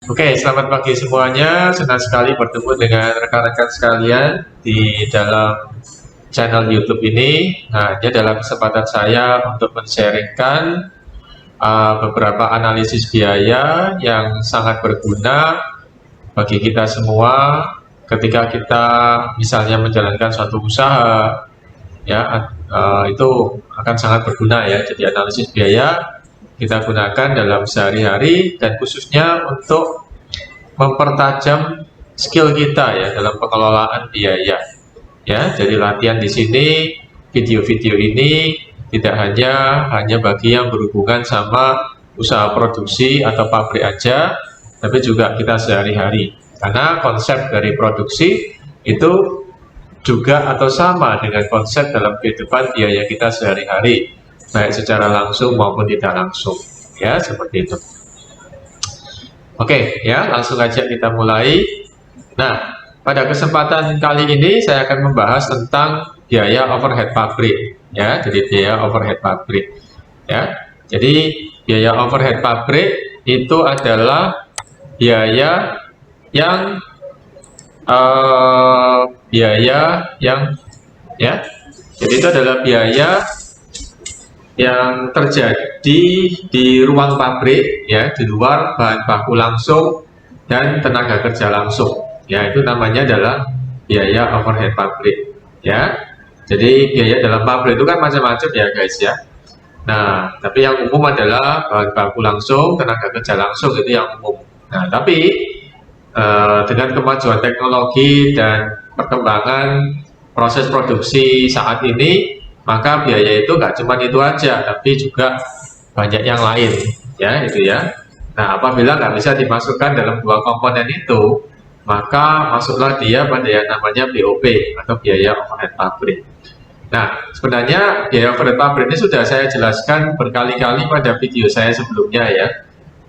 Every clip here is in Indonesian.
Oke, selamat pagi semuanya. Senang sekali bertemu dengan rekan-rekan sekalian di dalam channel YouTube ini. Nah, ini adalah kesempatan saya untuk men-sharingkan beberapa analisis biaya yang sangat berguna bagi kita semua ketika kita misalnya menjalankan suatu usaha, ya, itu akan sangat berguna ya. Jadi analisis biaya kita gunakan dalam sehari-hari dan khususnya untuk mempertajam skill kita ya dalam pengelolaan biaya. Ya, jadi latihan di sini, video-video ini tidak hanya bagi yang berhubungan sama usaha produksi atau pabrik aja, tapi juga kita sehari-hari. Karena konsep dari produksi itu juga atau sama dengan konsep dalam kehidupan biaya kita sehari-hari, baik secara langsung maupun tidak langsung. Ya, seperti itu. Oke, ya, langsung aja kita mulai. Nah, pada kesempatan kali ini saya akan membahas tentang biaya overhead pabrik, ya. Jadi biaya overhead pabrik, ya. Jadi biaya overhead pabrik itu adalah biaya yang ya. Jadi itu adalah biaya yang terjadi di ruang pabrik ya, di luar bahan baku langsung dan tenaga kerja langsung ya, itu namanya adalah biaya overhead pabrik ya. Jadi biaya dalam pabrik itu kan macam-macam ya guys ya. Nah, tapi yang umum adalah bahan baku langsung, tenaga kerja langsung, itu yang umum. Nah, tapi dengan kemajuan teknologi dan perkembangan proses produksi saat ini, maka biaya itu nggak cuma itu aja, tapi juga banyak yang lain, ya itu ya. Nah, apabila nggak bisa dimasukkan dalam dua komponen itu, maka masuklah dia pada yang namanya BOP atau biaya overhead pabrik. Nah, sebenarnya biaya overhead pabrik ini sudah saya jelaskan berkali-kali pada video saya sebelumnya ya.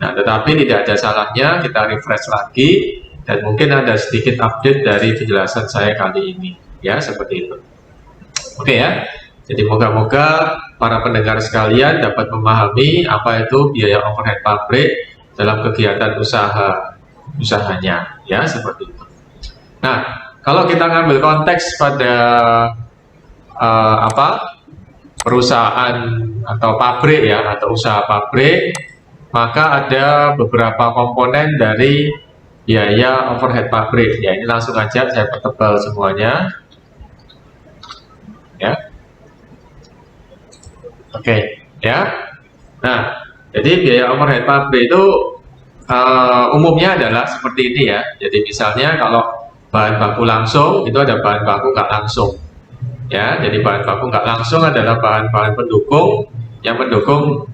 Nah, tetapi tidak ada salahnya kita refresh lagi dan mungkin ada sedikit update dari penjelasan saya kali ini, ya seperti itu. Oke ya. Jadi moga-moga para pendengar sekalian dapat memahami apa itu biaya overhead pabrik dalam kegiatan usahanya, ya seperti itu. Nah, kalau kita ngambil konteks pada perusahaan atau pabrik ya, atau usaha pabrik, maka ada beberapa komponen dari biaya overhead pabrik. Ya, ini langsung aja saya pertebal semuanya. Ya. Oke, ya. Nah, jadi biaya overhead pabrik itu umumnya adalah seperti ini ya. Jadi misalnya kalau bahan baku langsung itu ada bahan baku nggak langsung. Ya, jadi bahan baku nggak langsung adalah bahan-bahan pendukung yang mendukung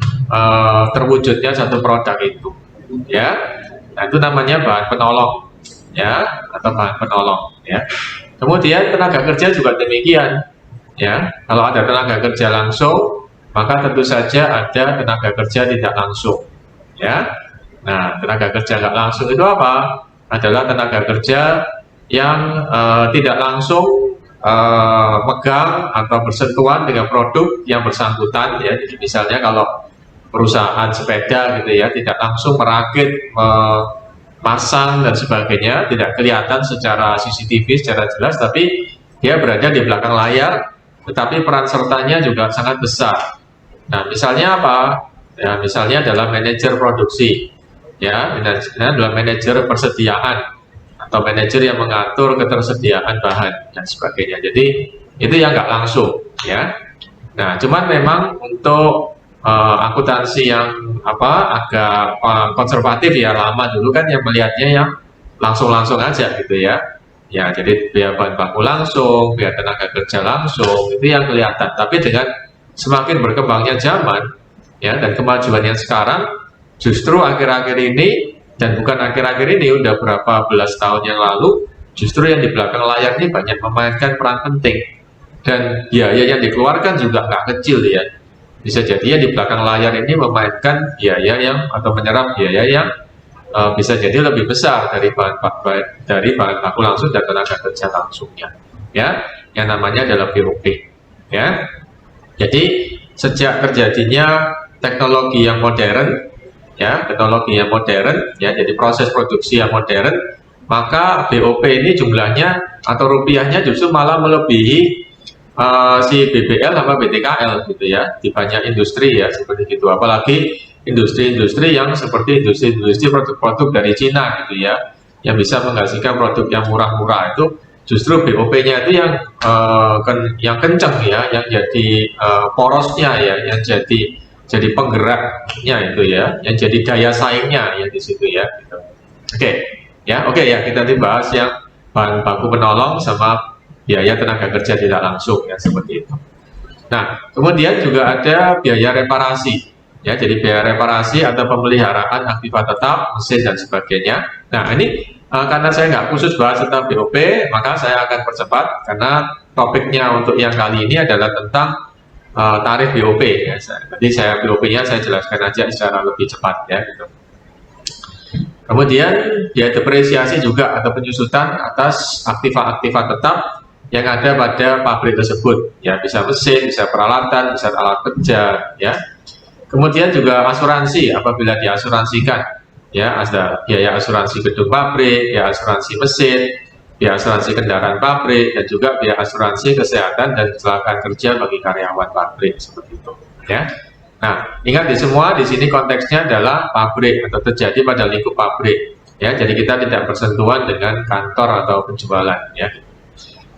terwujudnya satu produk itu. Ya, nah itu namanya bahan penolong. Ya, atau bahan penolong. Ya. Kemudian tenaga kerja juga demikian. Ya, kalau ada tenaga kerja langsung, maka tentu saja ada tenaga kerja tidak langsung, ya. Nah, tenaga kerja tidak langsung itu apa? Adalah tenaga kerja yang tidak langsung megang atau bersentuhan dengan produk yang bersangkutan, ya. Jadi misalnya kalau perusahaan sepeda gitu ya, tidak langsung merakit, memasang dan sebagainya, tidak kelihatan secara CCTV secara jelas, tapi dia berada di belakang layar, tetapi peran sertanya juga sangat besar. Nah, misalnya apa? Ya, misalnya adalah manajer produksi, ya, adalah manajer persediaan atau manajer yang mengatur ketersediaan bahan dan sebagainya. Jadi itu yang nggak langsung, ya. Nah, cuman memang untuk akuntansi yang agak konservatif ya, lama dulu kan yang melihatnya yang langsung-langsung aja gitu ya. Ya, jadi biaya bahan baku langsung, biaya tenaga kerja langsung, itu yang kelihatan. Tapi dengan semakin berkembangnya zaman ya dan kemajuan yang sekarang, justru akhir-akhir ini, dan bukan akhir-akhir ini, udah berapa belas tahun yang lalu, justru yang di belakang layar ini banyak memainkan peran penting dan biaya yang dikeluarkan juga nggak kecil ya. Bisa jadi ya di belakang layar ini memainkan biaya yang atau menyerap biaya yang bisa jadi lebih besar dari bahan baku langsung dan tenaga kerja langsungnya, ya, yang namanya adalah BOP, ya. Jadi sejak terjadinya teknologi yang modern, ya, teknologinya modern, ya, jadi proses produksi yang modern, maka BOP ini jumlahnya atau rupiahnya justru malah melebihi si BBL sama BTKL gitu ya, di banyak industri ya seperti itu. Apalagi industri-industri yang seperti industri-industri produk-produk dari Cina gitu ya, yang bisa menghasilkan produk yang murah-murah, itu justru BOP-nya itu yang kencang ya, yang jadi porosnya ya, yang jadi penggeraknya itu ya, yang jadi daya saingnya ya di situ ya. Gitu. Oke ya, kita bahas yang bahan baku penolong sama biaya tenaga kerja tidak langsung ya, seperti itu. Nah, kemudian juga ada biaya reparasi ya, jadi biaya reparasi atau pemeliharaan aktiva tetap, mesin dan sebagainya. Nah, ini karena saya nggak khusus bahas tentang BOP, maka saya akan percepat karena topiknya untuk yang kali ini adalah tentang tarif BOP ya. Jadi saya BOP-nya saya jelaskan aja secara lebih cepat ya gitu. Kemudian biaya depresiasi juga atau penyusutan atas aktiva-aktiva tetap yang ada pada pabrik tersebut ya, bisa mesin, bisa peralatan, bisa alat kerja ya. Kemudian juga asuransi apabila diasuransikan ya, ada biaya asuransi gedung pabrik, biaya asuransi mesin, biaya asuransi kendaraan pabrik, dan juga biaya asuransi kesehatan dan kecelakaan kerja bagi karyawan pabrik seperti itu ya. Nah, ingat di semua di sini konteksnya adalah pabrik atau terjadi pada lingkup pabrik ya, jadi kita tidak bersentuhan dengan kantor atau penjualan ya.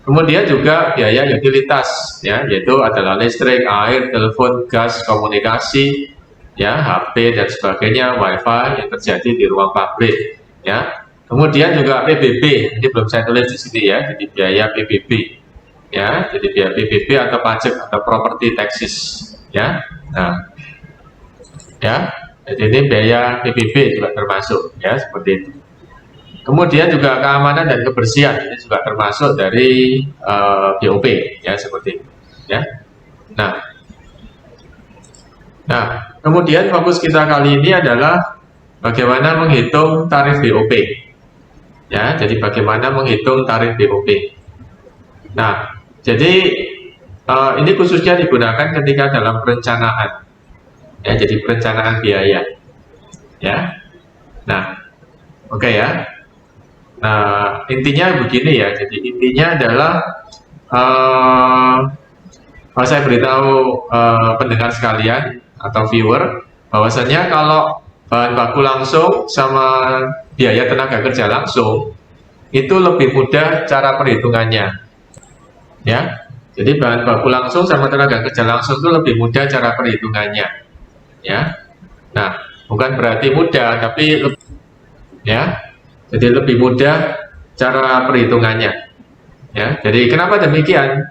Kemudian juga biaya utilitas ya, yaitu adalah listrik, air, telepon, gas, komunikasi ya, HP dan sebagainya, wifi yang terjadi di ruang pabrik ya. Kemudian juga PBB, ini belum saya tulis di sini ya, jadi biaya PBB ya, jadi biaya PBB atau pajak atau property taxes ya. Nah, ya, jadi ini biaya PBB juga termasuk ya, seperti itu. Kemudian juga keamanan dan kebersihan, ini juga termasuk dari BOP ya, seperti itu ya. Nah, kemudian fokus kita kali ini adalah bagaimana menghitung tarif BOP ya, jadi bagaimana menghitung tarif BOP. Nah, jadi ini khususnya digunakan ketika dalam perencanaan ya, jadi perencanaan biaya ya. Nah, oke ya. Nah, intinya begini ya, jadi intinya adalah saya beritahu pendengar sekalian atau viewer bahwasanya kalau bahan baku langsung sama biaya tenaga kerja langsung itu lebih mudah cara perhitungannya ya. Jadi bahan baku langsung sama tenaga kerja langsung itu lebih mudah cara perhitungannya ya. Nah, bukan berarti mudah, tapi ya, jadi lebih mudah cara perhitungannya ya. Jadi kenapa demikian?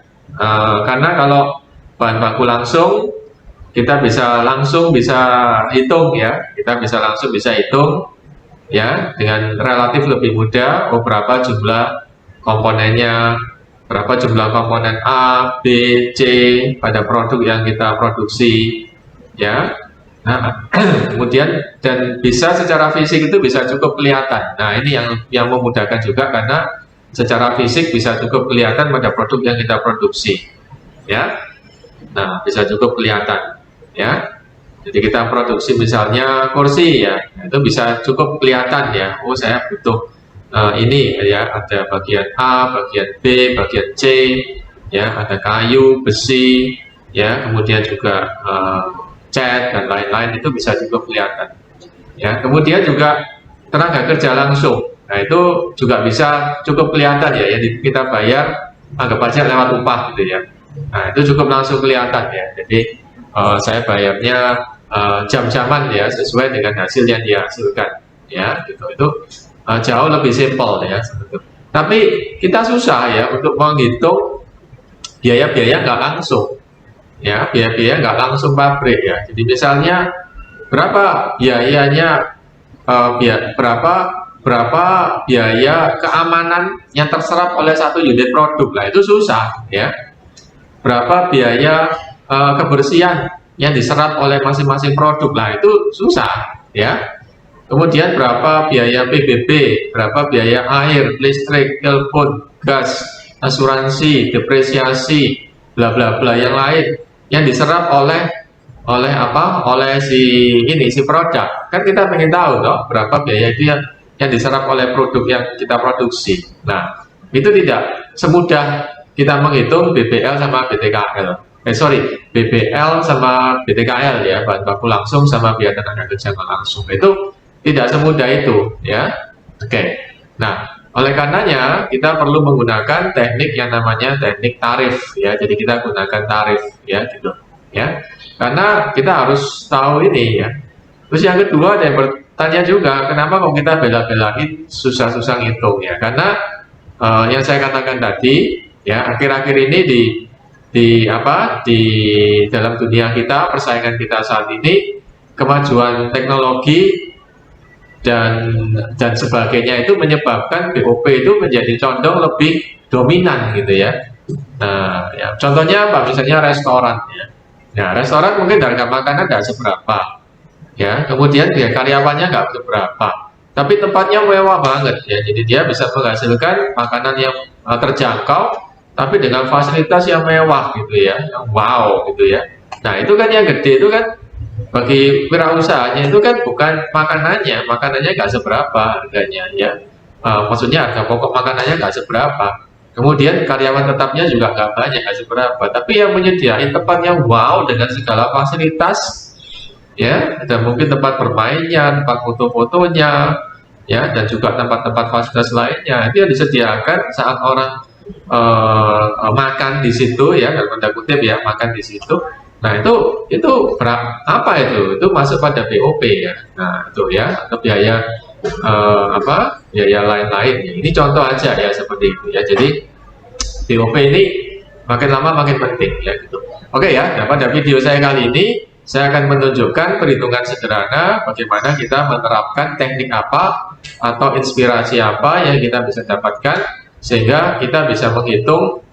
Karena kalau bahan baku langsung kita bisa hitung ya, kita langsung bisa hitung ya, dengan relatif lebih mudah. Berapa jumlah komponennya, berapa jumlah komponen A, B, C pada produk yang kita produksi ya. Nah, kemudian dan bisa secara fisik itu bisa cukup kelihatan. Nah, ini yang memudahkan juga karena secara fisik bisa cukup kelihatan pada produk yang kita produksi ya. Nah, bisa cukup kelihatan ya. Jadi kita produksi misalnya kursi ya, itu bisa cukup kelihatan ya. Oh, saya butuh ini ya, ada bagian A, bagian B, bagian C ya, ada kayu, besi ya, kemudian juga cat dan lain-lain, itu bisa cukup kelihatan ya. Kemudian juga tenaga kerja langsung, nah itu juga bisa cukup kelihatan ya, yang kita bayar anggap aja lewat upah gitu ya. Nah, itu cukup langsung kelihatan ya. Jadi saya bayarnya jam-jaman ya, sesuai dengan hasil yang dihasilkan ya, gitu. Itu jauh lebih simpel ya sebetulnya. Tapi kita susah ya untuk menghitung biaya-biaya nggak langsung ya, biaya-biaya nggak langsung pabrik ya. Jadi misalnya berapa biayanya, berapa biaya keamanan yang terserap oleh satu unit produk, lah itu susah ya. Berapa biaya kebersihan yang diserap oleh masing-masing produk, lah itu susah ya. Kemudian berapa biaya PBB, berapa biaya air, listrik, telepon, gas, asuransi, depresiasi, bla bla bla yang lain yang diserap oleh oleh apa? Oleh si produk. Kan kita pengen tahu toh berapa biaya itu yang diserap oleh produk yang kita produksi. Nah, itu tidak semudah kita menghitung BBL sama BTKL. BBL sama BTKL ya, bahan baku langsung sama biaya tenaga kerja langsung. Itu tidak semudah itu ya. Oke. Nah, oleh karenanya kita perlu menggunakan teknik yang namanya teknik tarif ya. Jadi kita gunakan tarif ya gitu ya. Karena kita harus tahu ini ya. Terus yang kedua ada yang bertanya juga, kenapa kok kita bela-belain susah-susah ngitung ya? Karena yang saya katakan tadi ya, akhir-akhir ini di dalam dunia kita, persaingan kita saat ini, kemajuan teknologi dan sebagainya itu menyebabkan BOP itu menjadi condong lebih dominan gitu ya. Nah, ya, contohnya apa? Misalnya restoran ya. Nah, restoran mungkin harga makanan nggak seberapa ya, kemudian dia karyawannya nggak seberapa, tapi tempatnya mewah banget ya, jadi dia bisa menghasilkan makanan yang terjangkau tapi dengan fasilitas yang mewah gitu ya, wow gitu ya. Nah, itu kan yang gede itu kan bagi wirausahanya itu kan bukan makanannya nggak seberapa harganya ya. Maksudnya harga pokok makanannya nggak seberapa, kemudian karyawan tetapnya juga nggak banyak, nggak seberapa, tapi yang menyediain tempat yang wow dengan segala fasilitas ya, dan mungkin tempat bermainnya, tempat foto-fotonya ya, dan juga tempat-tempat fasilitas lainnya itu yang disediakan saat orang makan di situ ya, dalam tanda kutip ya, makan di situ. Nah, itu apa itu masuk pada BOP ya. Nah, itu ya, atau biaya biaya lain-lain ya. Ini contoh aja ya, seperti itu ya. Jadi BOP ini makin lama makin penting ya gitu. Oke ya, nah pada video saya kali ini saya akan menunjukkan perhitungan sederhana bagaimana kita menerapkan teknik apa atau inspirasi apa yang kita bisa dapatkan sehingga kita bisa menghitung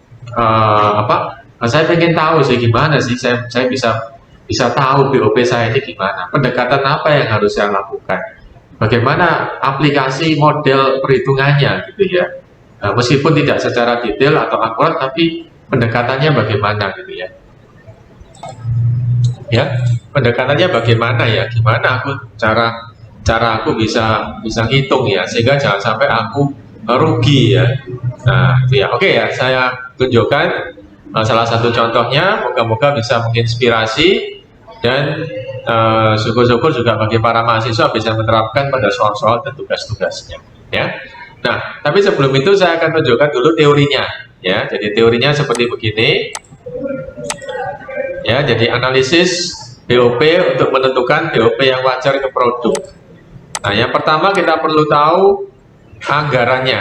saya pengen tahu sih gimana sih saya bisa tahu BOP saya ini gimana, pendekatan apa yang harus saya lakukan, bagaimana aplikasi model perhitungannya gitu ya. Meskipun tidak secara detail atau akurat, tapi pendekatannya bagaimana gitu ya. Ya, pendekatannya bagaimana ya, gimana aku cara aku bisa ngitung ya, sehingga jangan sampai aku rugi ya. Nah itu ya. Oke ya, saya tunjukkan salah satu contohnya, moga-moga bisa menginspirasi dan syukur-syukur juga bagi para mahasiswa bisa menerapkan pada soal-soal dan tugas-tugasnya ya. Nah, tapi sebelum itu saya akan tunjukkan dulu teorinya ya. Jadi teorinya seperti begini. Ya, jadi analisis BOP untuk menentukan BOP yang wajar ke produk. Nah, yang pertama kita perlu tahu anggarannya.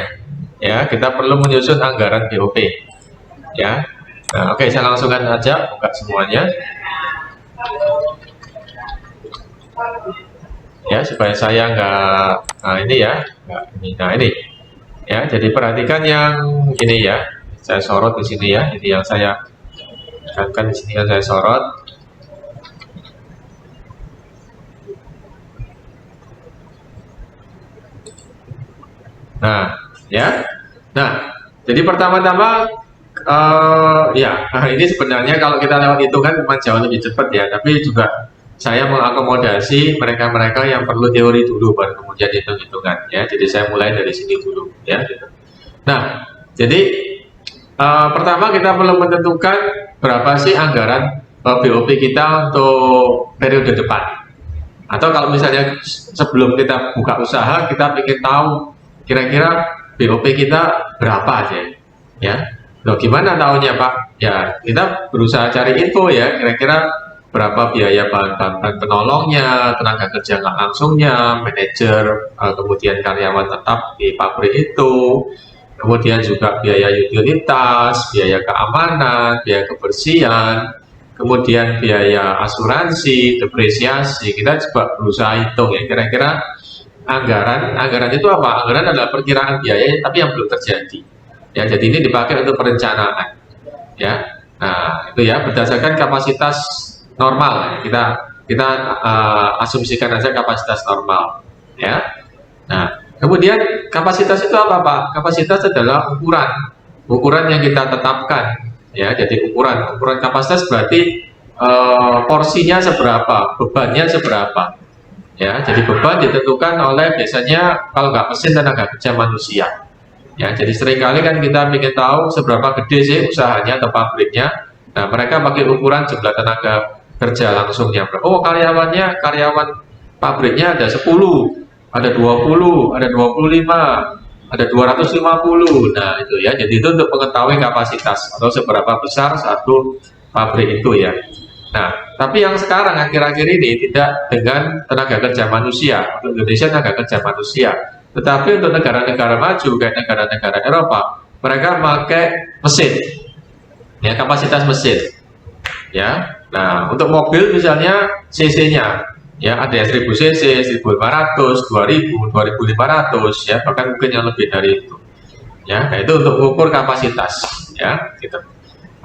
Ya, kita perlu menyusun anggaran BOP. Ya. Nah, oke, saya langsungkan aja buka semuanya. Ya, supaya saya ini ya, ini. Ya, jadi perhatikan yang ini ya. Saya sorot di sini ya. Jadi yang saya kan di sini yang saya sorot. Nah, ya. Nah, jadi pertama-tama ini sebenarnya kalau kita lewat hitungan memang jauh lebih cepat ya, tapi juga saya mengakomodasi mereka-mereka yang perlu teori dulu baru kemudian hitung-hitungan ya. Jadi saya mulai dari sini dulu ya. Nah, jadi pertama kita perlu menentukan berapa sih anggaran BOP kita untuk periode depan. Atau kalau misalnya sebelum kita buka usaha, kita ingin tahu kira-kira BOP kita berapa aja ya. Loh, gimana tahunya Pak? Ya, kita berusaha cari info ya, kira-kira berapa biaya bahan penolongnya, tenaga kerja nggak langsungnya, manajer, kemudian karyawan tetap di pabrik itu, kemudian juga biaya utilitas, biaya keamanan, biaya kebersihan, kemudian biaya asuransi, depresiasi. Kita coba berusaha hitung ya, kira-kira anggaran itu apa? Anggaran adalah perkiraan biaya tapi yang belum terjadi. Ya, jadi ini dipakai untuk perencanaan. Ya, nah itu ya berdasarkan kapasitas normal. Kita asumsikan aja kapasitas normal. Ya, nah kemudian kapasitas itu apa Pak? Kapasitas adalah ukuran yang kita tetapkan. Ya, jadi ukuran kapasitas berarti porsinya seberapa, bebannya seberapa. Ya, jadi beban ditentukan oleh biasanya kalau nggak mesin tenaga kerja manusia. Ya, jadi seringkali kan kita ingin tahu seberapa gede sih usahanya atau pabriknya. Nah, mereka pakai ukuran jumlah tenaga kerja langsungnya. Oh, karyawan pabriknya ada 10, ada 20, ada 25, ada 250. Nah, itu ya. Jadi itu untuk mengetahui kapasitas atau seberapa besar satu pabrik itu ya. Nah, tapi yang sekarang akhir-akhir ini tidak dengan tenaga kerja manusia. Untuk Indonesia tenaga kerja manusia. Tetapi untuk negara-negara maju kayak negara-negara Eropa, mereka pakai mesin, ya kapasitas mesin. Ya, nah untuk mobil misalnya cc-nya, ya ada 1000 cc, 1500, 2000, 2500, ya bahkan mungkin yang lebih dari itu. Ya, nah itu untuk mengukur kapasitas, ya gitu.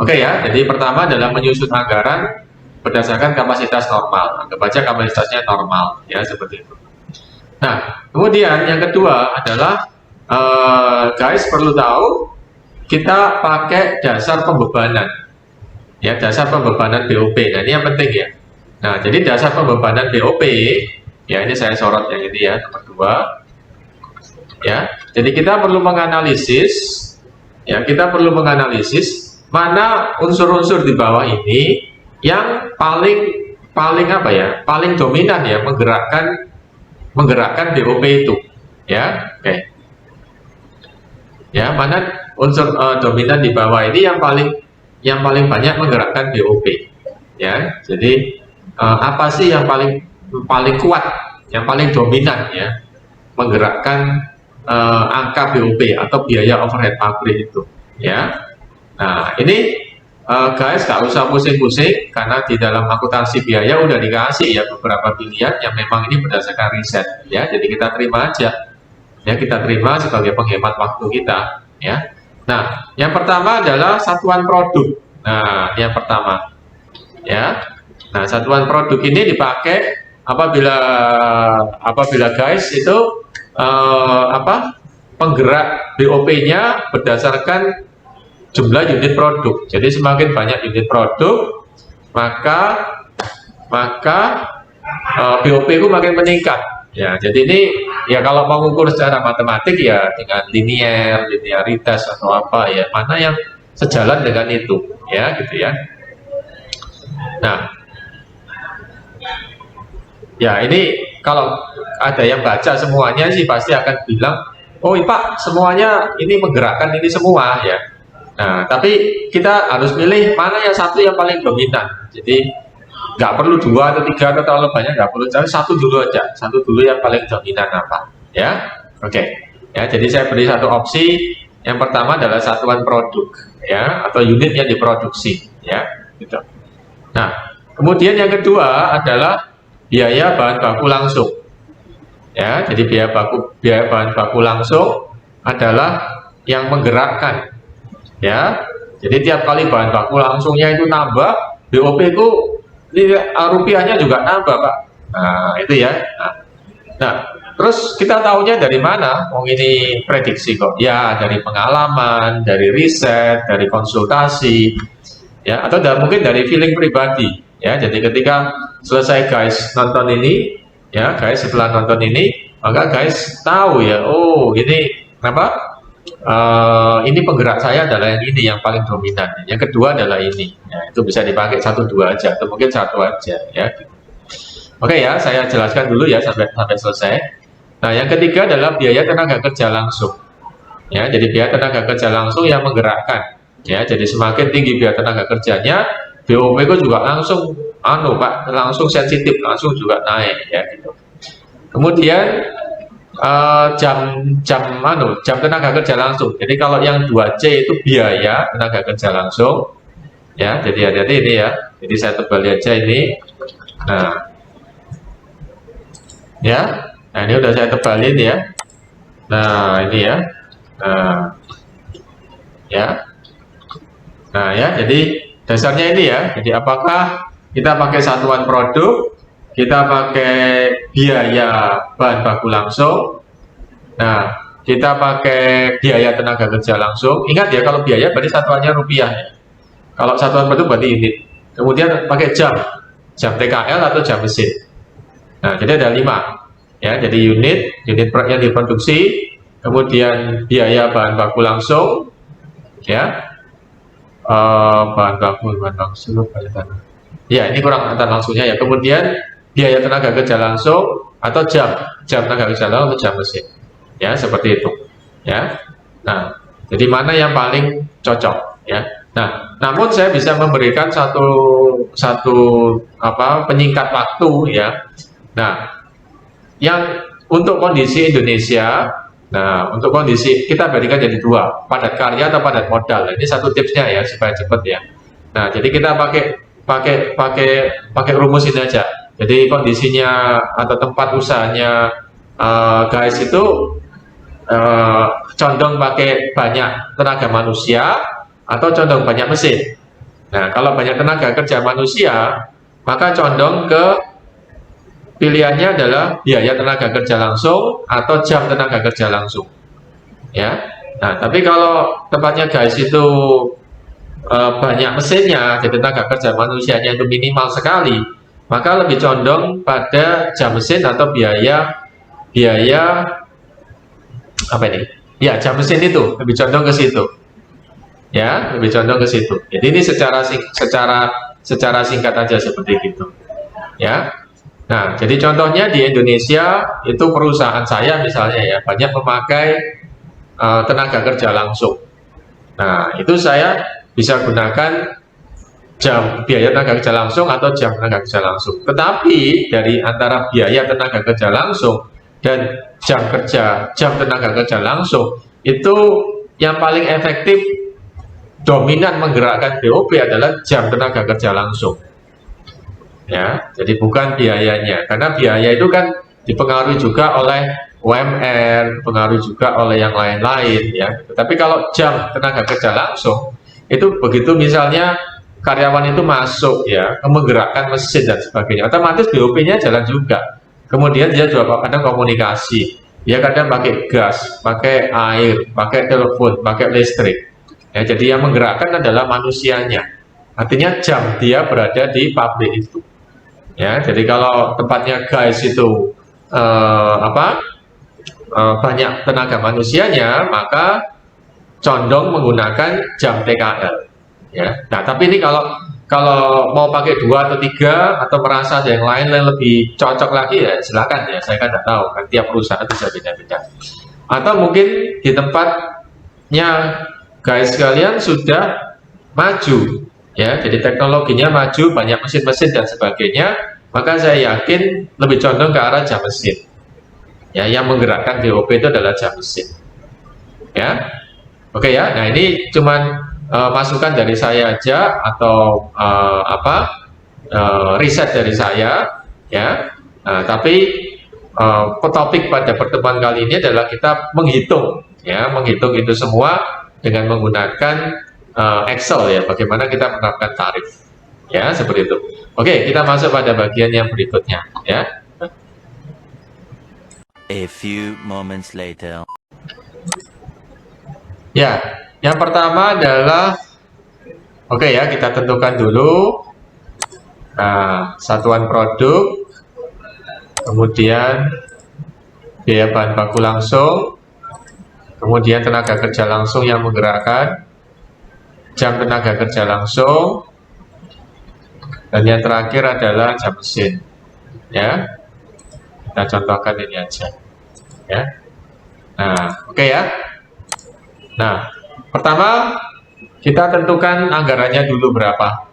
Oke ya, jadi pertama adalah menyusun anggaran berdasarkan kapasitas normal. Anggap aja kapasitasnya normal, ya seperti itu. Nah, kemudian yang kedua adalah guys perlu tahu kita pakai dasar pembebanan, ya dasar pembebanan BOP. Nah ini yang penting ya. Nah jadi dasar pembebanan BOP, ya ini saya sorot yang ini ya nomor 2. Ya, jadi kita perlu menganalisis, ya kita perlu menganalisis mana unsur-unsur di bawah ini yang paling apa ya, paling dominan ya menggerakkan BOP itu, ya, oke. Ya, mana unsur dominan di bawah ini yang paling banyak menggerakkan BOP, ya. Jadi apa sih yang paling kuat, yang paling dominan ya menggerakkan angka BOP atau biaya overhead pabrik itu, ya. Nah, ini guys gak usah pusing-pusing karena di dalam akuntansi biaya udah dikasih ya beberapa pilihan yang memang ini berdasarkan riset ya, jadi kita terima aja ya, kita terima sebagai penghemat waktu kita ya. Nah yang pertama adalah satuan produk. Nah yang pertama ya, nah satuan produk ini dipakai apabila guys itu penggerak BOP nya berdasarkan jumlah unit produk. Jadi semakin banyak unit produk, maka BOP itu makin meningkat. Ya, jadi ini ya kalau mengukur secara matematik ya dengan linearitas atau apa ya, mana yang sejalan dengan itu, ya gitu ya. Nah, ya ini kalau ada yang baca semuanya sih pasti akan bilang, oh Pak semuanya ini menggerakkan ini semua ya. Nah, tapi kita harus milih mana yang satu yang paling dominan. Jadi nggak perlu 2 atau 3 atau terlalu banyak, nggak perlu, tapi satu dulu aja, satu dulu yang paling dominan apa, ya, oke. Ya, jadi saya beri satu opsi. Yang pertama adalah satuan produk, ya, atau unit yang diproduksi, ya, gitu. Nah, kemudian yang kedua adalah biaya bahan baku langsung, ya. Jadi biaya bahan baku langsung adalah yang menggerakkan. Ya, jadi tiap kali bahan baku langsungnya itu nambah, BOP itu rupiahnya juga nambah, Pak. Nah, itu ya. Nah, terus kita tahunya dari mana? Oh, ini prediksi kok. Ya, dari pengalaman, dari riset, dari konsultasi, ya, atau mungkin dari feeling pribadi. Ya, jadi ketika selesai guys nonton ini, ya, guys setelah nonton ini, maka guys tahu ya, oh ini apa? Ini penggerak saya adalah yang ini yang paling dominan. Yang kedua adalah ini. Ya, itu bisa dipakai 1, 2 aja atau mungkin 1 aja ya. Oke ya, saya jelaskan dulu ya sampai selesai. Nah, yang ketiga adalah biaya tenaga kerja langsung. Ya, jadi biaya tenaga kerja langsung yang menggerakkan. Ya, jadi semakin tinggi biaya tenaga kerjanya, BOP itu juga langsung Pak, langsung sensitif, langsung juga naik ya gitu. Kemudian jam tenaga kerja langsung. Jadi kalau yang 2C itu biaya tenaga kerja langsung, ya. Jadi hati-hati ini ya. Jadi saya tebali aja ini. Nah, ya. Nah ini udah saya tebalin ya. Nah ini ya. Nah, ya. Nah ya. Jadi dasarnya ini ya. Jadi apakah kita pakai satuan produk, kita pakai biaya bahan baku langsung, nah kita pakai biaya tenaga kerja langsung. Ingat ya, kalau biaya berarti satuannya rupiah ya. Kalau satuan produk berarti unit. kemudian pakai jam TKL atau jam mesin. Nah, jadi ada 5 ya. Jadi unit yang diproduksi, kemudian biaya bahan baku langsung ya, bahan baku langsung ya, ini kurang antar langsungnya ya. Kemudian biaya tenaga kerja langsung atau jam tenaga kerja langsung atau jam mesin ya, seperti itu ya. Nah, jadi mana yang paling cocok ya. Nah, namun saya bisa memberikan satu penyingkat waktu ya. Nah, yang untuk kondisi Indonesia, nah untuk kondisi kita berikan jadi 2, padat karya atau padat modal. Ini satu tipsnya ya supaya cepat ya. Nah, jadi kita pakai rumus ini aja. Jadi kondisinya atau tempat usahanya guys itu condong pakai banyak tenaga manusia atau condong banyak mesin. Nah, kalau banyak tenaga kerja manusia, maka condong ke pilihannya adalah biaya tenaga kerja langsung atau jam tenaga kerja langsung ya. Nah, tapi kalau tempatnya guys itu banyak mesinnya, jadi tenaga kerja manusianya itu minimal sekali, maka lebih condong pada jam mesin atau biaya apa ini ya, jam mesin itu lebih condong ke situ ya, lebih condong ke situ. Jadi ini secara singkat aja seperti itu ya. Nah, jadi contohnya di Indonesia itu perusahaan saya misalnya ya, banyak memakai tenaga kerja langsung. Nah, itu saya bisa gunakan jam biaya tenaga kerja langsung atau jam tenaga kerja langsung. Tetapi dari antara biaya tenaga kerja langsung dan jam tenaga kerja langsung, itu yang paling efektif dominan menggerakkan BOP adalah jam tenaga kerja langsung. Ya, jadi bukan biayanya, karena biaya itu kan dipengaruhi juga oleh UMR, dipengaruhi juga oleh yang lain-lain ya. Tapi kalau jam tenaga kerja langsung itu begitu misalnya karyawan itu masuk ya, menggerakkan mesin dan sebagainya, otomatis BOP-nya jalan juga. Kemudian dia juga kadang komunikasi, dia kadang pakai gas, pakai air, pakai telepon, pakai listrik. Ya, jadi yang menggerakkan adalah manusianya. Artinya jam dia berada di pabrik itu. Ya, jadi kalau tempatnya guys itu banyak tenaga manusianya, maka condong menggunakan jam TKL. Ya, nah tapi ini kalau mau pakai 2 atau 3 atau merasa ada yang lain yang lebih cocok lagi ya silakan ya, saya kan tidak tahu kan tiap perusahaan bisa beda-beda. Atau mungkin di tempatnya guys sekalian sudah maju. Ya, jadi teknologinya maju, banyak mesin-mesin dan sebagainya, maka saya yakin lebih condong ke arah jam mesin. Ya, yang menggerakkan BOP itu adalah jam mesin. Ya, oke ya. Nah, ini cuman masukan dari saya aja atau riset dari saya. Ya, nah, tapi topik pada pertemuan kali ini adalah kita menghitung itu semua dengan menggunakan Excel ya, bagaimana kita menerapkan tarif ya, seperti itu. Oke, kita masuk pada bagian yang berikutnya ya. A few moments later. Ya, yang pertama adalah ya, kita tentukan dulu satuan produk, kemudian biaya bahan baku langsung, kemudian tenaga kerja langsung yang menggerakkan, jam tenaga kerja langsung, dan yang terakhir adalah jam mesin ya. Kita contohkan ini aja ya. Nah, oke ya. Nah, pertama kita tentukan anggarannya dulu berapa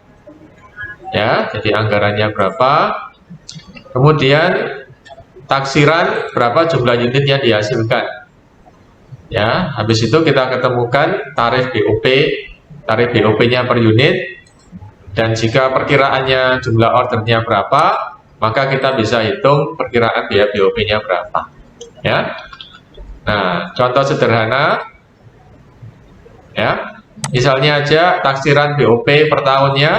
ya, jadi anggarannya berapa, kemudian taksiran berapa jumlah unit yang dihasilkan ya. Habis itu kita ketemukan tarif BOP-nya per unit, dan jika perkiraannya jumlah ordernya berapa, maka kita bisa hitung perkiraan biaya BOP-nya berapa ya. Nah, contoh sederhana ya, misalnya aja taksiran BOP per tahunnya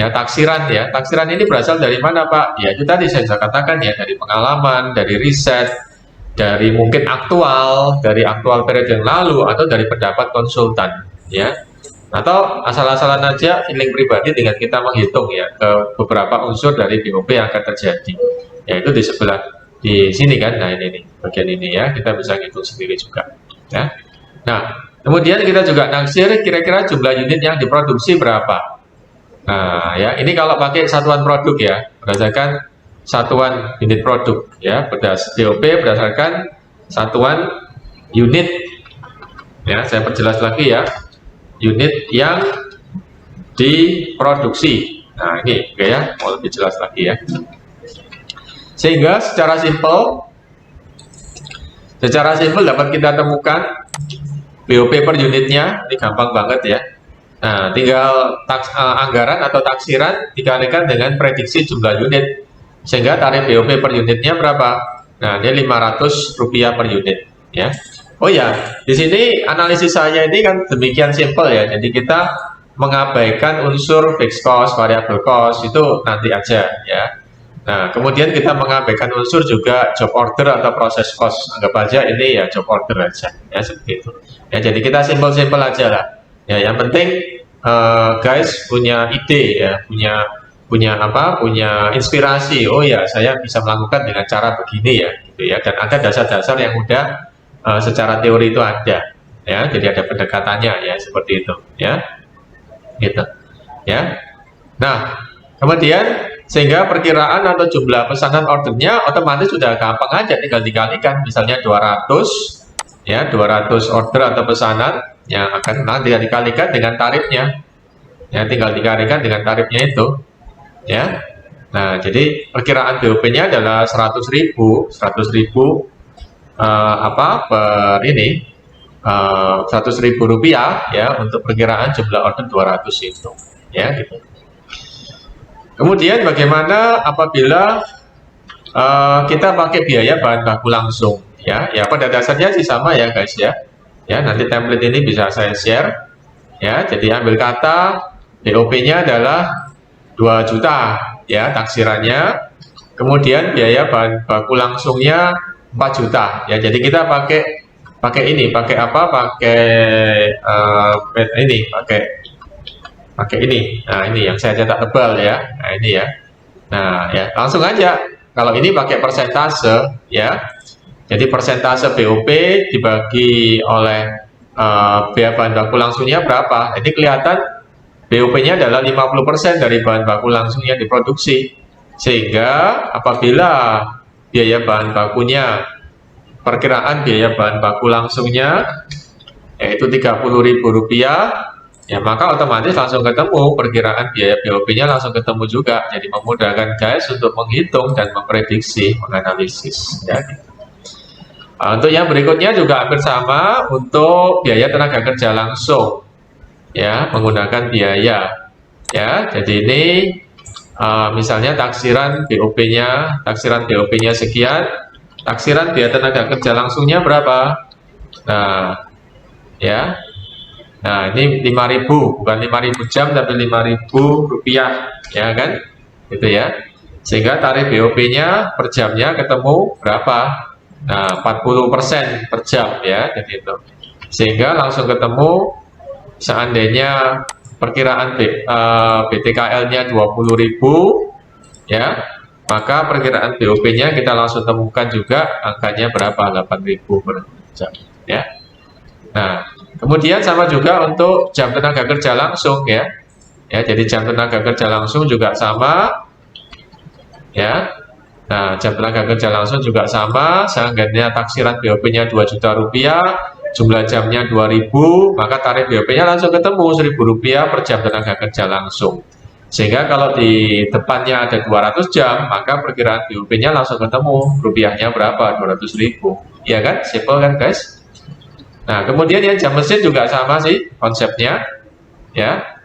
ya, taksiran ini berasal dari mana Pak? Ya, itu tadi saya katakan ya, dari pengalaman, dari riset, dari mungkin dari aktual periode yang lalu, atau dari pendapat konsultan ya. Atau asal-asalan aja feeling pribadi dengan kita menghitung ya ke beberapa unsur dari BOP yang akan terjadi. Yaitu di sebelah di sini kan, nah ini nih, bagian ini ya, kita bisa hitung sendiri juga. Ya. Nah, kemudian kita juga naksir kira-kira jumlah unit yang diproduksi berapa. Nah, ya ini kalau pakai satuan produk ya, berdasarkan satuan unit produk ya, BOP berdasarkan satuan unit. Ya, saya perjelas lagi ya, unit yang diproduksi. Nah, ini oke ya, mau lebih jelas lagi ya. Sehingga secara simpel dapat kita temukan BOP per unitnya, ini gampang banget ya. Nah, tinggal anggaran atau taksiran dikalikan dengan prediksi jumlah unit, sehingga tarif BOP per unitnya berapa? Nah, ini Rp500 per unit ya. Oh ya, di sini analisis saya ini kan demikian simpel ya. Jadi kita mengabaikan unsur fixed cost, variable cost itu nanti aja ya. Nah, kemudian kita mengabaikan unsur juga job order atau proses cost. Anggap aja ini ya job order aja ya, seperti itu. Ya, jadi kita simpel-simpel aja lah. Ya, yang penting guys punya ide ya, punya inspirasi. Oh ya, saya bisa melakukan dengan cara begini ya, gitu ya. Dan ada dasar-dasar yang udah secara teori itu ada ya, jadi ada pendekatannya ya, seperti itu ya, gitu ya. Nah, kemudian sehingga perkiraan atau jumlah pesanan ordernya otomatis sudah gampang aja, tinggal dikalikan, misalnya 200 ya, 200 order atau pesanan yang akan nanti dikalikan dengan tarifnya ya, tinggal dikalikan dengan tarifnya itu ya. Nah, jadi perkiraan BOP-nya adalah 100.000 per ini Rp100.000 ya untuk perkiraan jumlah order 200 itu ya, gitu. Kemudian bagaimana apabila kita pakai biaya bahan baku langsung ya? Ya pada dasarnya sih sama ya guys ya. Ya, nanti template ini bisa saya share ya. Jadi ambil kata BOP-nya adalah 2 juta ya taksirannya. Kemudian biaya bahan baku langsungnya 4 juta ya. Jadi kita pakai ini, pakai apa? Pakai ini. Nah, ini yang saya cetak tebal ya. Nah, ini ya. Nah, ya, langsung aja. Kalau ini pakai persentase ya. Jadi persentase BOP dibagi oleh biaya bahan baku langsungnya berapa? Ini kelihatan BOP-nya adalah 50% dari bahan baku langsung yang diproduksi. Sehingga apabila biaya bahan bakunya, perkiraan biaya bahan baku langsungnya yaitu Rp30.000 ya, maka otomatis langsung ketemu perkiraan biaya BOP-nya, langsung ketemu juga. Jadi memudahkan guys untuk menghitung dan memprediksi, menganalisis ya. Untuk yang berikutnya juga hampir sama untuk biaya tenaga kerja langsung ya, menggunakan biaya ya. Jadi ini misalnya taksiran BOP-nya sekian, taksiran biaya tenaga kerja langsungnya berapa? Nah, ya. Nah, ini 5.000, bukan 5.000 jam tapi Rp5.000 ya kan? Gitu ya. Sehingga tarif BOP-nya per jamnya ketemu berapa? Nah, 40% per jam ya, jadi itu. Sehingga langsung ketemu seandainya perkiraan BTKL-nya 20.000 ya, maka perkiraan BOP-nya kita langsung temukan juga angkanya berapa, 8.000 per jam ya. Nah, kemudian sama juga untuk jam tenaga kerja langsung ya. Ya, jadi jam tenaga kerja langsung juga sama ya. Nah, jam tenaga kerja langsung juga sama, seandainya taksiran BOP-nya Rp2 juta, jumlah jamnya 2.000, maka tarif BOP-nya langsung ketemu Rp1.000 per jam tenaga kerja langsung. Sehingga kalau di depannya ada 200 jam, maka perkiraan BOP-nya langsung ketemu, rupiahnya berapa? 200.000. Iya kan? Simple kan guys? Nah, kemudian yang jam mesin juga sama sih konsepnya ya.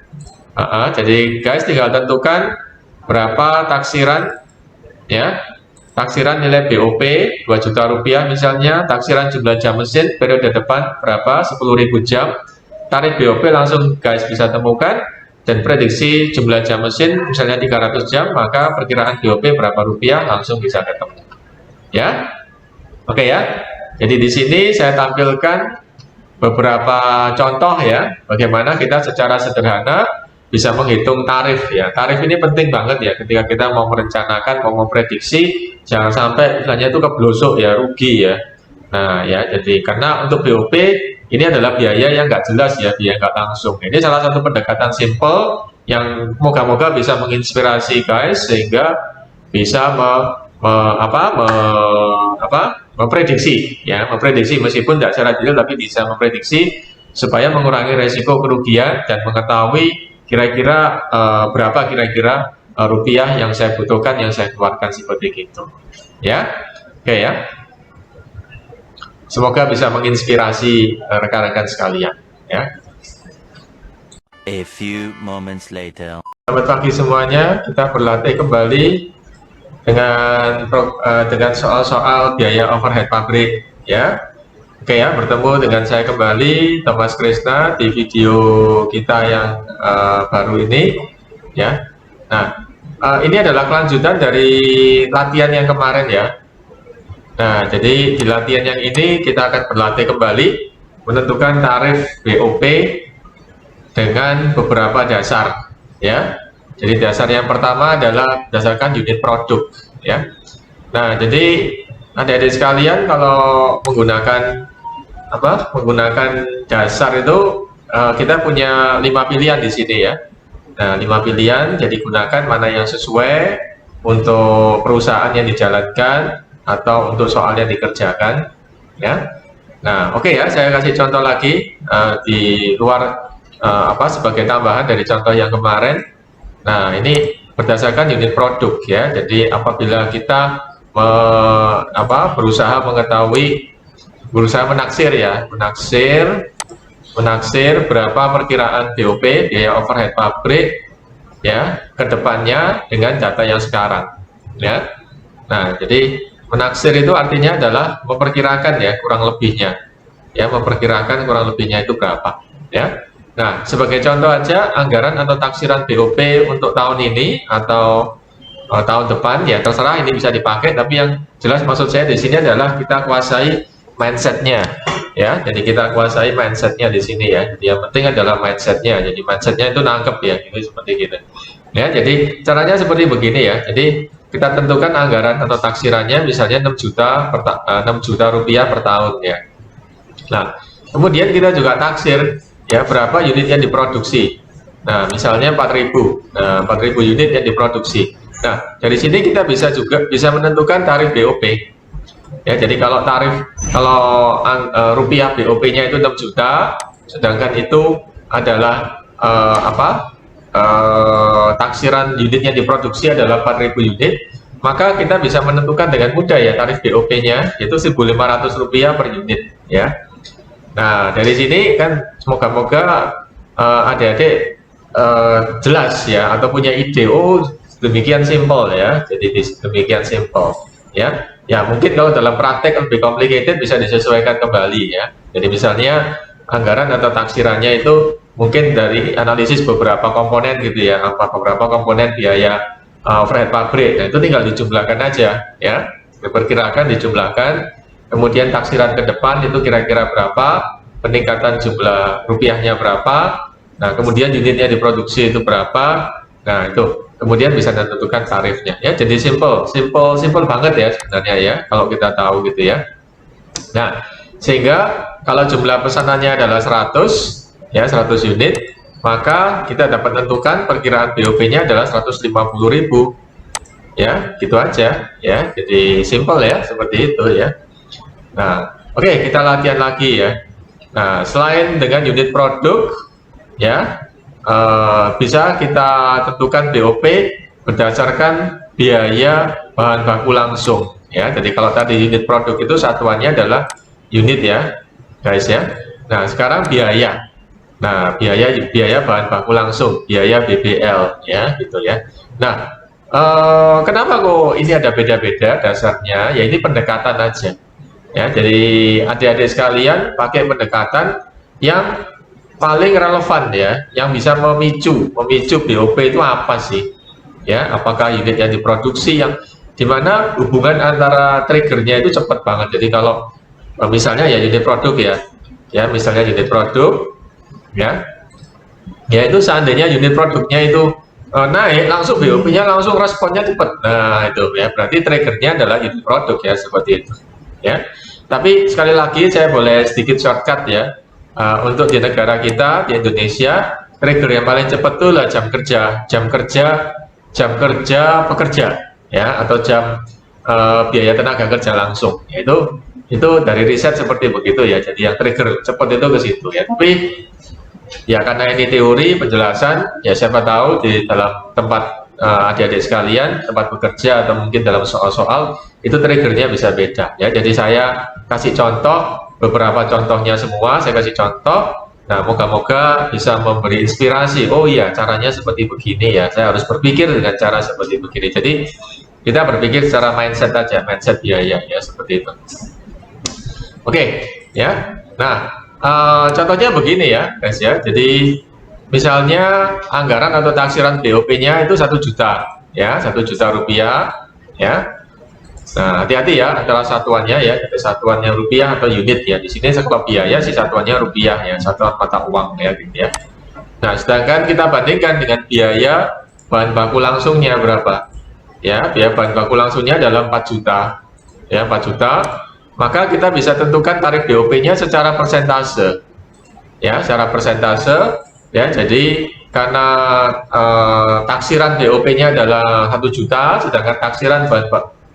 Jadi guys tinggal tentukan berapa taksiran ya, taksiran nilai BOP Rp2 juta misalnya, taksiran jumlah jam mesin periode depan berapa, 10.000 jam, tarif BOP langsung guys bisa temukan, dan prediksi jumlah jam mesin misalnya 300 jam, maka perkiraan BOP berapa rupiah langsung bisa ketemu ya. Oke ya, jadi di sini saya tampilkan beberapa contoh ya, bagaimana kita secara sederhana bisa menghitung tarif ya. Tarif ini penting banget ya ketika kita mau merencanakan, mau memprediksi, jangan sampai misalnya itu keblosok ya, rugi ya. Nah ya, jadi karena untuk BOP ini adalah biaya yang nggak jelas ya, biaya nggak langsung. Ini salah satu pendekatan simple yang moga-moga bisa menginspirasi guys sehingga bisa memprediksi ya, memprediksi meskipun tidak secara detail tapi bisa memprediksi supaya mengurangi resiko kerugian dan mengetahui kira-kira berapa kira-kira rupiah yang saya butuhkan, yang saya keluarkan seperti itu ya. Oke ya, semoga bisa menginspirasi rekan-rekan sekalian ya. A few moments later. Selamat pagi semuanya, kita berlatih kembali dengan soal-soal biaya overhead pabrik ya. Oke ya, bertemu dengan saya kembali Thomas Krisna di video kita yang baru ini ya. Nah, ini adalah kelanjutan dari latihan yang kemarin ya. Nah, jadi di latihan yang ini kita akan berlatih kembali menentukan tarif BOP dengan beberapa dasar ya. Jadi dasar yang pertama adalah berdasarkan unit produk ya. Nah, jadi adik-adik sekalian kalau menggunakan dasar itu kita punya 5 pilihan di sini ya. Nah, 5 pilihan, jadi gunakan mana yang sesuai untuk perusahaan yang dijalankan atau untuk soal yang dikerjakan ya. Nah, oke ya, saya kasih contoh lagi di luar sebagai tambahan dari contoh yang kemarin. Nah, ini berdasarkan unit produk ya. Jadi apabila kita berusaha menaksir ya, menaksir berapa perkiraan BOP, biaya overhead pabrik ya ke depannya dengan data yang sekarang ya. Nah, jadi menaksir itu artinya adalah memperkirakan ya, kurang lebihnya ya, memperkirakan kurang lebihnya itu berapa ya. Nah, sebagai contoh aja, anggaran atau taksiran BOP untuk tahun ini atau tahun depan ya terserah, ini bisa dipakai, tapi yang jelas maksud saya di sini adalah kita kuasai mindsetnya ya. Jadi kita kuasai mindsetnya di sini ya. Jadi yang penting adalah mindsetnya. Jadi mindsetnya itu nangkep ya, gitu, seperti gitu ya. Jadi caranya seperti begini ya. Jadi kita tentukan anggaran atau taksirannya misalnya 6 juta rupiah per tahun ya. Nah, kemudian kita juga taksir ya berapa unit yang diproduksi. Nah, misalnya 4.000. Nah, 4.000 unit yang diproduksi. Nah, dari sini kita juga bisa menentukan tarif BOP. Ya, jadi kalau rupiah BOP-nya itu 6 juta, sedangkan itu adalah taksiran unit yang diproduksi adalah 4.000 unit, maka kita bisa menentukan dengan mudah ya tarif BOP-nya itu 1.500 rupiah per unit ya. Nah, dari sini kan semoga-moga adik-adik jelas ya, atau punya ide, oh demikian simpel ya, jadi demikian simpel ya. Ya mungkin kalau dalam praktek lebih complicated bisa disesuaikan kembali ya. Jadi misalnya anggaran atau taksirannya itu mungkin dari analisis beberapa komponen gitu ya, beberapa komponen biaya overhead pabrik. Nah, itu tinggal dijumlahkan aja ya, diperkirakan, dijumlahkan. Kemudian taksiran ke depan itu kira-kira berapa, peningkatan jumlah rupiahnya berapa, nah kemudian unitnya diproduksi itu berapa, nah itu kemudian bisa ditentukan tarifnya ya. Jadi simple banget ya sebenarnya ya kalau kita tahu gitu ya. Nah, sehingga kalau jumlah pesanannya adalah 100 ya, 100 unit, maka kita dapat tentukan perkiraan BOP-nya adalah 150.000 ya, gitu aja ya. Jadi simple ya, seperti itu ya. Nah, oke, kita latihan lagi ya. Nah, selain dengan unit produk ya, bisa kita tentukan BOP berdasarkan biaya bahan baku langsung ya. Jadi kalau tadi unit produk itu satuannya adalah unit ya guys ya. Nah, sekarang biaya. Nah, biaya bahan baku langsung, biaya BBL ya, gitu ya. Nah, kenapa kok ini ada beda-beda dasarnya? Ya ini pendekatan aja. Ya, jadi adik-adik sekalian pakai pendekatan yang paling relevan ya, yang bisa memicu BOP itu apa sih? Ya, apakah unit yang diproduksi yang dimana hubungan antara triggernya itu cepat banget. Jadi kalau misalnya ya unit produk ya, ya misalnya unit produk, ya itu seandainya unit produknya itu naik, langsung BOP-nya langsung responnya cepat. Nah itu ya berarti triggernya adalah unit produk ya, seperti itu ya. Tapi sekali lagi saya boleh sedikit shortcut ya, untuk di negara kita di Indonesia trigger yang paling cepat itu lah jam kerja pekerja ya, atau jam biaya tenaga kerja langsung. Itu dari riset seperti begitu ya. Jadi yang trigger cepat itu ke situ ya. Tapi ya karena ini teori penjelasan ya, siapa tahu di dalam tempat adik-adik sekalian, tempat bekerja atau mungkin dalam soal-soal itu triggernya bisa beda ya. Jadi saya kasih contoh, beberapa contohnya semua saya kasih contoh. Nah moga-moga bisa memberi inspirasi. Oh iya caranya seperti begini ya, saya harus berpikir dengan cara seperti begini. Jadi kita berpikir secara mindset aja, mindset biaya ya, seperti itu. Oke ya. Nah contohnya begini ya guys ya. Jadi misalnya anggaran atau taksiran BOP-nya itu 1 juta ya, 1 juta rupiah ya. Nah hati-hati ya antara satuannya ya, jadi satuannya rupiah atau unit ya. Di sini kalau biaya si satuannya rupiah ya, satuan mata uang ya gitu ya. Nah sedangkan kita bandingkan dengan biaya bahan baku langsungnya berapa ya. Biaya bahan baku langsungnya adalah 4 juta ya, 4 juta. Maka kita bisa tentukan tarif BOP-nya secara persentase ya, secara persentase ya. Jadi karena taksiran BOP-nya adalah 1 juta, sedangkan taksiran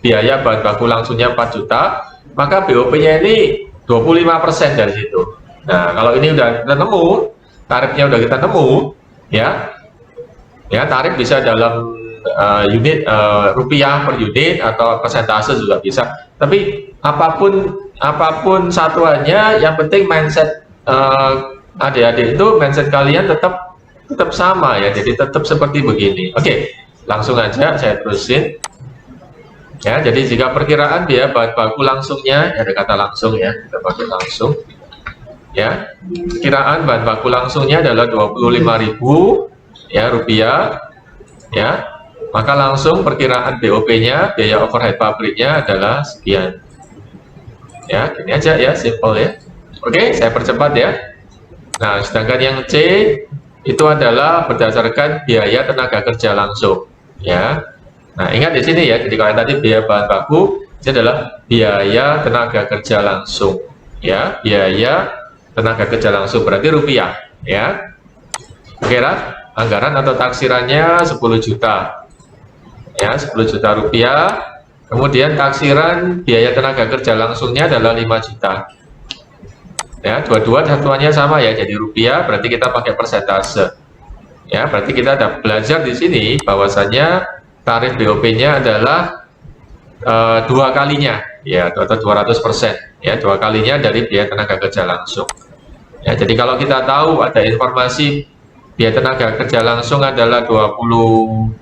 biaya bahan baku langsungnya 4 juta, maka BOP-nya ini 25% dari situ. Nah kalau ini udah kita nemu, tarifnya udah kita nemu ya, tarif bisa dalam unit rupiah per unit atau persentase juga bisa. Tapi apapun satuannya, yang penting mindset adik-adik itu, mindset kalian tetap sama ya. Jadi tetap seperti begini. Oke, langsung aja saya terusin ya. Jadi jika perkiraan biaya bahan baku langsungnya, ada kata langsung ya, kita pakai langsung ya. Perkiraan bahan baku langsungnya adalah 25.000 ya rupiah ya. Maka langsung perkiraan BOP-nya, biaya overhead pabriknya adalah sekian. Ya, gini aja ya, simple ya. Oke, saya percepat ya. Nah, sedangkan yang C itu adalah berdasarkan biaya tenaga kerja langsung. Ya. Nah, ingat di sini ya. Jadi kalau tadi biaya bahan baku, ini adalah biaya tenaga kerja langsung. Ya, biaya tenaga kerja langsung berarti rupiah. Ya. Kira anggaran atau taksirannya 10 juta. Ya, 10 juta rupiah. Kemudian taksiran biaya tenaga kerja langsungnya adalah 5 juta. Ya, dua-dua satuannya sama ya, jadi rupiah, berarti kita pakai persentase. Ya, berarti kita ada belajar di sini bahwasanya tarif BOP-nya adalah 2 kalinya ya, atau 200% ya, 2 kalinya dari biaya tenaga kerja langsung. Ya, jadi kalau kita tahu ada informasi biaya tenaga kerja langsung adalah 20.000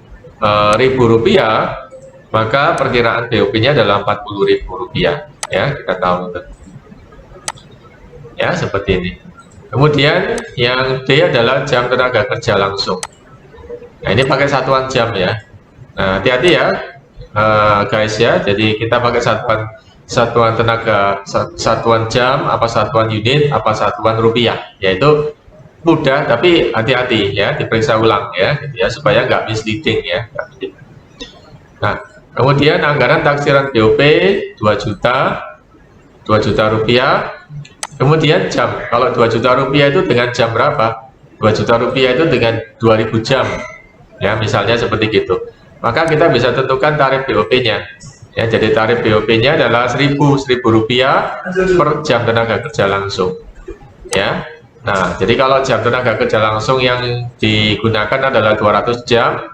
rupiah, maka perkiraan BOP-nya adalah 40.000 rupiah ya, kita tahu itu ya, seperti ini. Kemudian yang D adalah jam tenaga kerja langsung. Nah ini pakai satuan jam ya. Nah hati-hati ya guys ya. Jadi kita pakai satuan tenaga, satuan jam, apa satuan unit, apa satuan rupiah, yaitu mudah tapi hati-hati ya, diperiksa ulang ya, gitu ya, supaya nggak misleading ya. Nah kemudian anggaran taksiran BOP 2 juta rupiah. Kemudian jam, kalau 2 juta rupiah itu dengan jam berapa? 2 juta rupiah itu dengan 2000 jam ya, misalnya seperti gitu. Maka kita bisa tentukan tarif BOP-nya ya. Jadi tarif BOP-nya adalah 1000 rupiah per jam tenaga kerja langsung ya. Nah jadi kalau jam tenaga kerja langsung yang digunakan adalah 200 jam,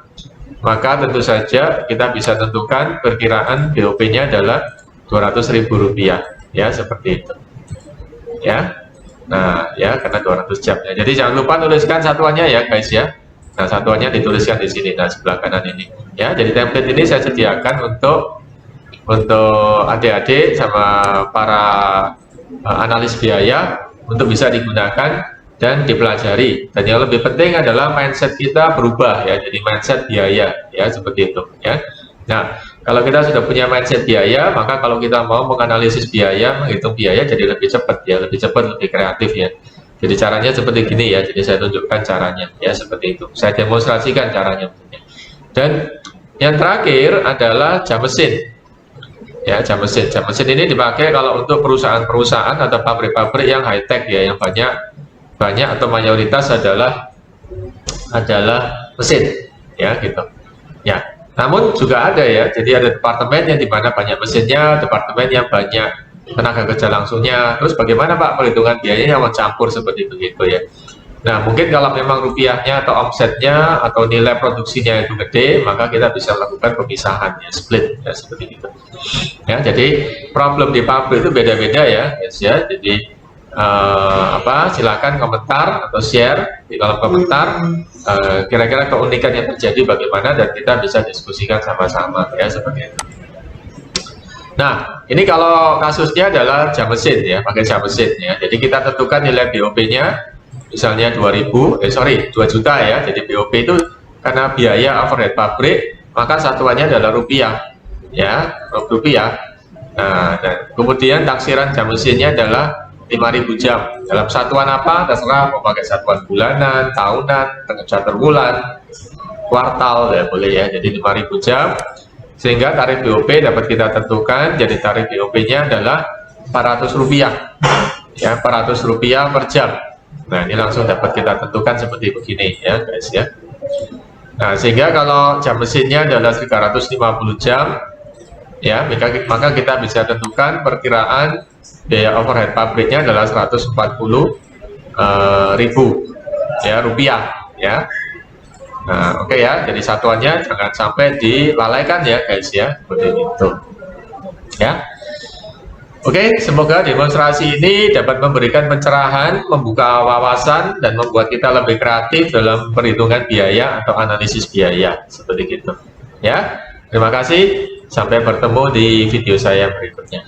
maka tentu saja kita bisa tentukan perkiraan BOP-nya adalah 200.000 rupiah ya, seperti itu ya. Nah ya, karena 200 jam ya. Jadi jangan lupa tuliskan satuannya ya guys ya. Nah satuannya dituliskan di sini, nah sebelah kanan ini ya. Jadi template ini saya sediakan untuk adik-adik sama para analis biaya untuk bisa digunakan dan dipelajari. Dan yang lebih penting adalah mindset kita berubah ya, jadi mindset biaya ya, seperti itu ya. Nah, kalau kita sudah punya mindset biaya, maka kalau kita mau menganalisis biaya, menghitung biaya jadi lebih cepat ya, lebih cepat, lebih kreatif ya. Jadi caranya seperti gini ya, jadi saya tunjukkan caranya ya, seperti itu. Saya demonstrasikan caranya. Dan yang terakhir adalah jam mesin. Ya, jam mesin. Jam mesin ini dipakai kalau untuk perusahaan-perusahaan atau pabrik-pabrik yang high tech ya, yang banyak atau mayoritas adalah mesin ya gitu. Ya. Namun juga ada ya, jadi ada departemen yang dimana banyak mesinnya, departemen yang banyak tenaga kerja langsungnya. Terus bagaimana Pak perhitungan biayanya mencampur seperti begitu ya. Nah mungkin kalau memang rupiahnya atau omsetnya atau nilai produksinya itu gede, maka kita bisa melakukan pemisahan ya, split ya seperti itu. Ya jadi problem di pabrik itu beda-beda ya, guys ya. Jadi silakan komentar atau share di kolom komentar kira-kira keunikan yang terjadi bagaimana, dan kita bisa diskusikan sama-sama ya seperti itu. Nah ini kalau kasusnya adalah jam mesin ya, pakai jam mesin ya. Jadi kita tentukan nilai BOP-nya misalnya 2 juta ya. Jadi BOP itu karena biaya overhead pabrik, maka satuannya adalah rupiah ya, rupiah. Nah dan kemudian taksiran jam mesinnya adalah 5.000 jam. Dalam satuan apa? Terserah mau pakai satuan bulanan, tahunan, charter bulan, kuartal ya boleh ya. Jadi 5.000 jam. Sehingga tarif BOP dapat kita tentukan. Jadi tarif BOP-nya adalah Rp400 ya, Rp400 per jam. Nah ini langsung dapat kita tentukan seperti begini ya guys ya. Nah sehingga kalau jam mesinnya adalah 350 jam ya, maka kita bisa tentukan perkiraan biaya overhead pabriknya adalah 140.000 ya rupiah ya. Nah oke ya, jadi satuannya jangan sampai dilalaikan ya guys ya, seperti itu ya. Oke, semoga demonstrasi ini dapat memberikan pencerahan, membuka wawasan, dan membuat kita lebih kreatif dalam perhitungan biaya atau analisis biaya seperti itu ya. Terima kasih, sampai bertemu di video saya berikutnya.